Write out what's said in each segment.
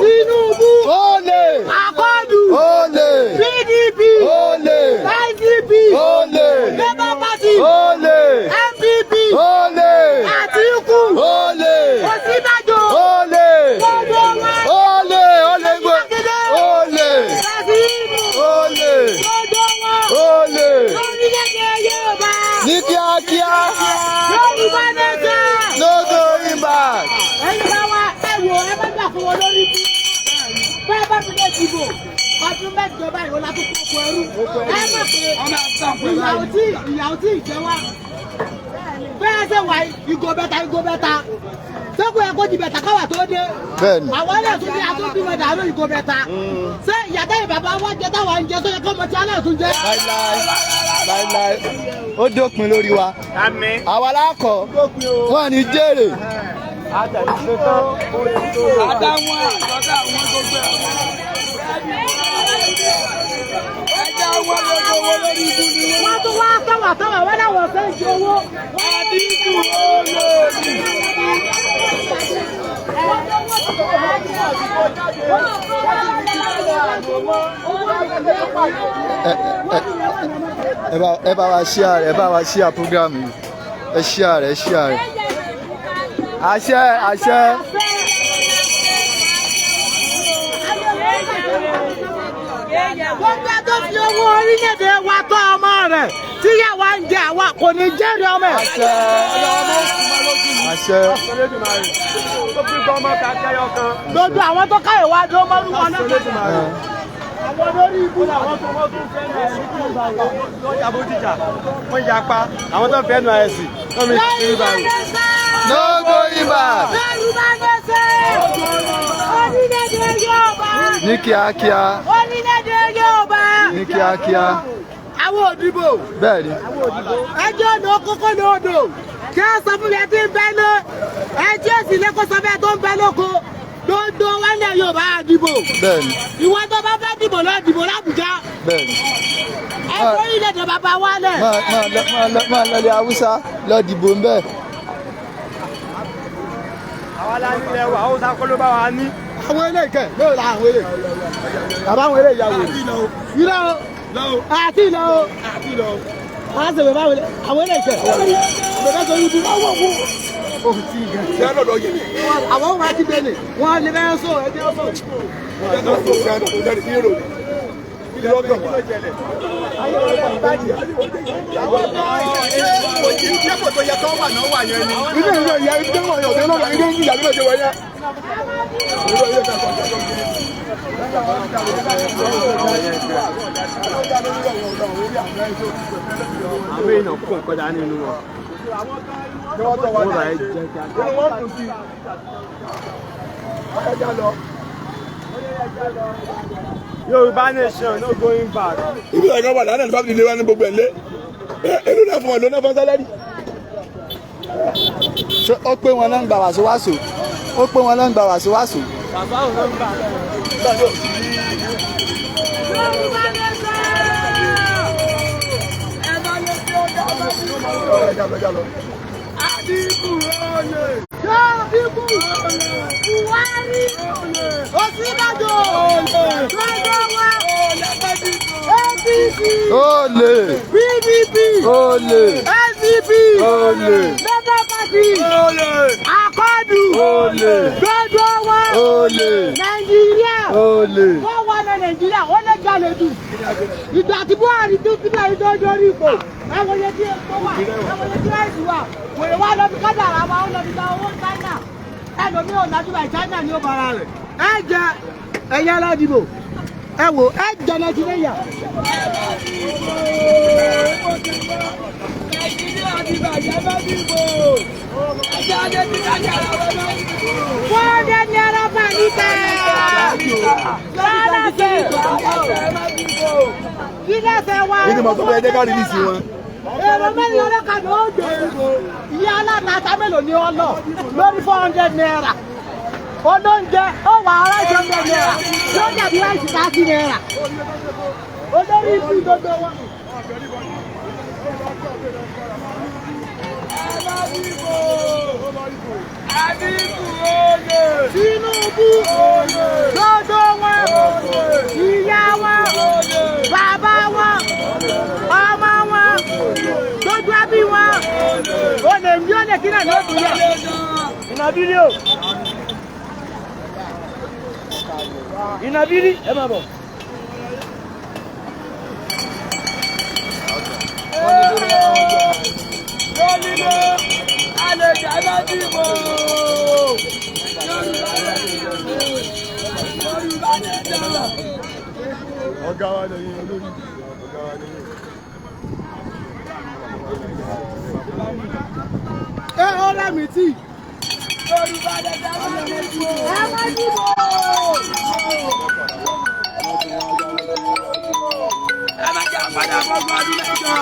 Tinubu olè Akọ́dù olè PDP olè SDP olè Labour Party olè NPP olè Atiku olè Ọ̀ṣínbàjò olè gbogbo wọn olè olè olè olè gbogbo wọn olè orílẹ̀-èdè Yorùbá ní kíákíá Yorùbá nation. no going back. ẹ̀yin bá wa ẹ wò ẹ bá gbà fún wọn lórí bí bẹ́ẹ̀ bá fi lè dìbò ọdún mẹ́jọ báyìí ó látó kó ẹrú ẹ mọ̀ pé ìyàwó tí ìjẹ wa bẹ́ẹ̀ ṣe wà ìgò bẹ́ta sẹ́kù ẹ̀ kó di bẹ̀tà káwà tó dé bẹ́ẹ̀ni àwọn ilé ẹ̀sùn ní àtúntò mẹ́ta àlọ́ ìgò bẹ́ta ṣé ìyàtọ̀ ìbàbá wa jẹ táwa ń jẹ tó yẹ kó mọ̀ tí alẹ́ ẹ̀sùn jẹ. láíláí ó dópin lórí wa àwa lákọ̀ wọ́n ní jèrè. wọ́n tún wá sọ̀wọ̀ wọ́n láwọn fẹ́ jẹ owó. ẹ bá wa share, ẹ bá wa share program yìí, ẹ share, ẹ share. àṣẹ àṣẹ. gbogbo tó fi owó orílẹ̀-èdè wa tọ́ ọmọ rẹ̀ tí yàwá ń jẹ àwa kò ní jẹ́rìí ọmọ ẹ̀. àṣẹ àṣẹ. gbogbo àwọn tó káyọ̀ wá dé ọmọ orúkọ náà. àwọn lórí ibú làwọn tó wọ́n tún fẹ́ náà lọ́jà bójìjà wọ́n yapa àwọn tó fẹ́ náà ẹ̀sìn wọ́n mi ti rí báyìí. no going back. Yorùbá nation orílẹ̀-èdè Yorùbá. ní kíákíá. orílẹ̀-èdè Yorùbá. ní kíákíá. àwọn òdìbò. bẹ́ẹ̀ni. ẹjọ́ ní kókó ní odò kí ẹ sọ fún mi ẹ ti ń bẹ lé ẹjọ́ sì lẹ́kọ̀ọ́ sọ bẹ́ẹ̀ tó ń bẹ lóko gbogbo wálé Yorùbá dìbò. bẹ́ẹ̀ni. ìwọ tó bá fẹ́ dìbò lọ dìbò l'Àbújá. bẹ́ẹ̀ni. ẹ kó orílẹ̀-èdè bàbá wálẹ̀. máa lọlé Haúsá lọ dìbò ń bẹ́ẹ̀. àwa la ní ilẹ̀ wa Haúsá kọ́ ló bá wa ní. àwọn eléyìí kẹ lóò la àwọn eléyìí bàbá àwọn eléyìí yà wò yìí lọ àti ìlọ wọn á sèwé báwo àwọn eléyìí kẹ bẹ̀rẹ̀ sọ yìí bí wọn wọ fún òun tí ì gẹ. àwọn ohun àti bẹ́ẹ̀ wọn lè bẹ́ẹ̀ sọ ẹgbẹ́ ọ̀sọ̀. àwọn èèyàn pọ̀ kọjá nínú wọn. wọ́n bá ẹ jẹ́ kí a jẹ́. Yorùbá nation no going back. ibi ìgbà wà lánàá nípa ìdílé wa ní gbogbo ẹ̀lẹ́ èlò náà fún ọ lónà fún sálárì. ó pé wọn náà ń gbà wàsíwàsó ó pé wọn náà ń gbà wàsíwàsó. bàbá òun ló ń bà. Yorùbá nation. ẹ máa lè fi ọjọ́ ọba mi. Àdìbò olè. Àdìbò olè. Buhari olè. Ọ̀ṣínbàjò olè. Gbogbo wa olè. APC olè. PDP olè. SDP olè. Labour Party olè. Akọ́dù olè. gbogbo wa olè. Nàìjíríà olè. wọ́n wà ní Nàìjíríà ó lè jalè jù ìgbà tí Buhari tó fi náà ìjọ lórí ipò àwọn yẹn tí ó wà àwọn yẹn tí ráìsì wà wèrè wà lọ́bi kádàrà wa ó lọ́bi gba owó China ẹlòmíì ò dájú báyìí China ni ó bára rẹ̀ ẹ jẹ ẹyẹ aládìbò ẹ wò ẹ jẹ Nàìjíríà. Nàìjíríà ti bàjẹ́ bá dìbò ẹjẹ́ adé ti dájà lọ́wọ́ náà dìbò. Wọ́n dé ní ẹlọ́pàá níta. Lọ́lọ́sẹ̀ kí lẹ́sẹ̀ wá. kí ni mo sọ fún ẹ jẹ́ ká rìlíìsì wọn. èrò mẹ́rin ọlọ́kadà ó gbé ìyá aláta mélòó ni ọ lọ lórí 400 naira olóúnjẹ ó wà ọ̀rọ̀ 100 naira yóò dàbí láìsí 30 naira olórí ikú gbogbo wọn. Tinubu gbogbo wọn ìyá wọn bàbá wọn ọmọ wọn gbogbo ẹbí wọn olè ń bí olè kí náà ní òtún yẹ ìnàbírí o ìnàbírí ẹ máa bọ̀. Lọ́lílé àlejò aládìbò. Ọ̀gá wa lè yín olórí. Ọ̀gá wa lè yín. Ẹ ó lámì tí. Yorùbá dẹ̀dẹ̀ aládìbò. Ẹ má dìbò. Ẹ má jẹ́ àpàdé àbọ̀gbọ̀n ọdún mẹ́jọ.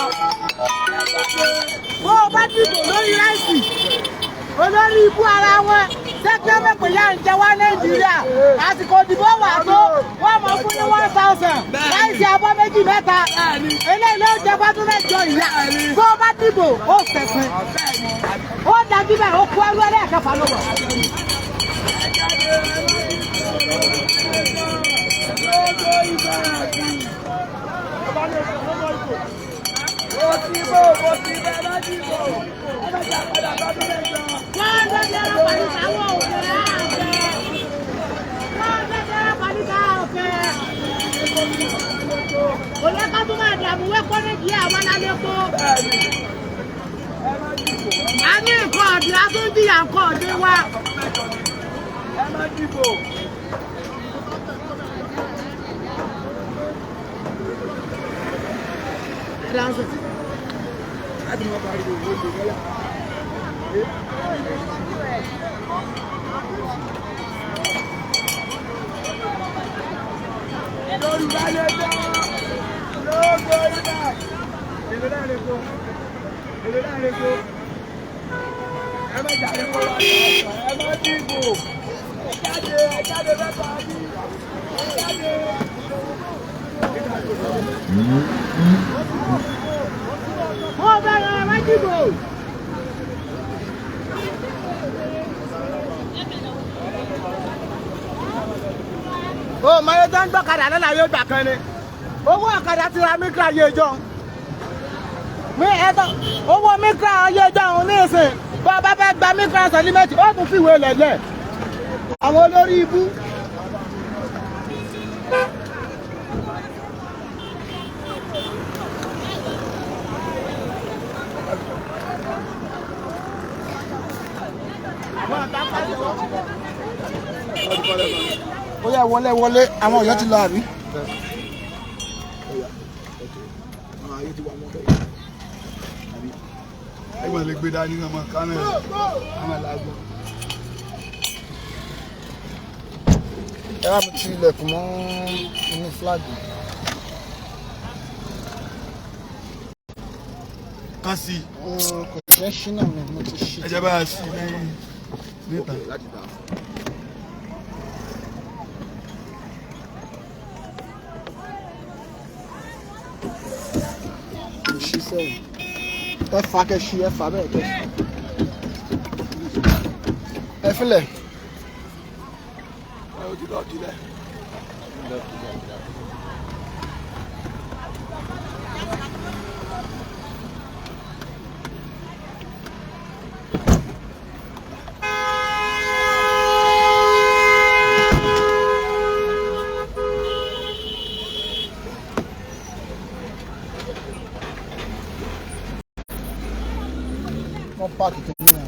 Bó o bá dìbò lórí láìsí olórí ibú ara wọn ṣẹ́kẹ́ mẹ́pẹ̀ yá ń jẹ wá Nàìjíríà àsìkò òdìbò wà tó wọ́n mọ̀ fún ní 1000 láìsí abọ́ méjì mẹ́ta eléyìí ló jẹ fọ́dún mẹ́jọ ìyá bó o bá dìbò ó sẹ̀sìn ó dájú bẹ́ẹ̀ ó kú ẹrú ẹlẹ́ẹ̀kẹfà ló wọ̀. Mo ti bẹ lọ́dìbò, ẹ bá jà padà lọ́dún mẹ́jọ. Wọ́n dẹ́gbẹ́ ọlọ́pàá ní sáwọ́ òfin àfẹ́. Wọ́n dẹ́gbẹ́ ọlọ́pàá ní sáwọ́ òfin. Òye ká tún máa dàbò wẹ́pọ̀ méjì àwọn alálẹ́kọ́. A ní nǹkan ọ̀dẹ́, a tún jìyà nǹkan ọ̀dẹ́ wa. Ẹ má dìbò. Yorùbá lè jọ lóògbé ìgbà èlò láàrin kó ẹ má jáde kó wá ẹ má dìbò ẹ jáde mẹ́fà bí ẹ jáde. Wọ́n bẹ̀rẹ̀ ẹ má dìbò. Ó máa tó ń gbọ́kadà lọ́la yóò gbà kan ni. Owó ọ̀kadà ti ra Micra ayé ìjọ. Owó Micra ayé ìjọ òun ní ìsìn. Bọ́ bá fẹ́ gba Micra sẹ́límẹ́tì, ó tún fìwé lẹ̀lẹ̀. Àwọn olórí ibú. Ó yá wọlé àwọn ọ̀yọ́ ti lọ àbí. Ẹgbẹ́ lè gbé dání ọmọ kámẹ́rà àwọn alágbó. Ẹ wá mi ti ilẹ̀kùn mọ́ inú fúláàgì. Kán sí. Kò fẹ́ ṣí náà ni mo ti ṣí. Ẹ jẹ́ bá a sí lẹ́yìn níta. Ẹ fà kẹ́sì ẹ fà bẹ́ẹ̀ kẹ́sì. Ẹ filẹ̀. Ẹ o ti lọ dilẹ̀. Páàkì kìíní ẹ̀.